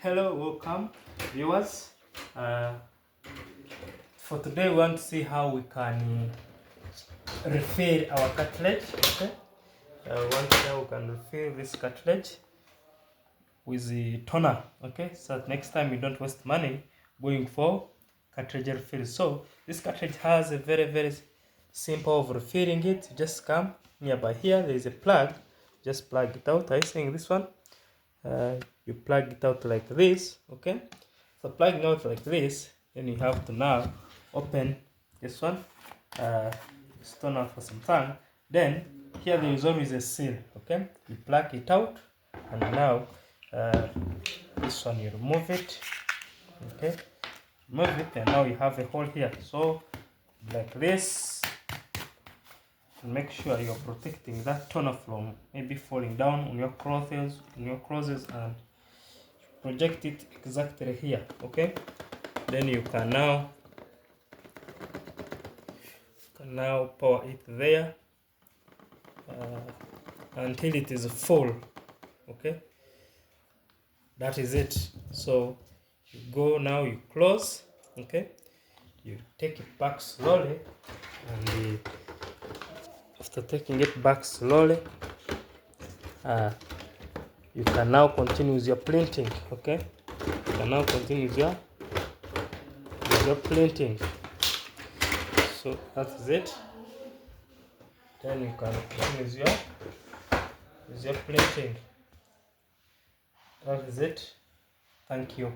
Hello, welcome viewers. For today we want to see how we can refill our cartridge. Okay, we want to see how we can refill this cartridge with the toner. Okay, so that next time you don't waste money going for cartridge refill. So this cartridge has a very simple of refilling it. You just come nearby here, there is a plug, just plug it out. Are you seeing this one? You plug it out like this. Okay, so plugging out like this, then you have to now open this one, stone out for some time. Then here there is always a seal. Okay, you plug it out, and now this one you remove it. Okay, remove it, and now you have a hole here. So like this, make sure you're protecting that toner from maybe falling down on your clothes, and project it exactly here. Okay, then you can now power it there until it is full. Okay, that is it. So you go now, you close. Okay, you take it back slowly, and after taking it back slowly, you can now continue with your printing. Okay, you can now continue with your printing. So that's it. Then you can continue with your printing. That is it. Thank you.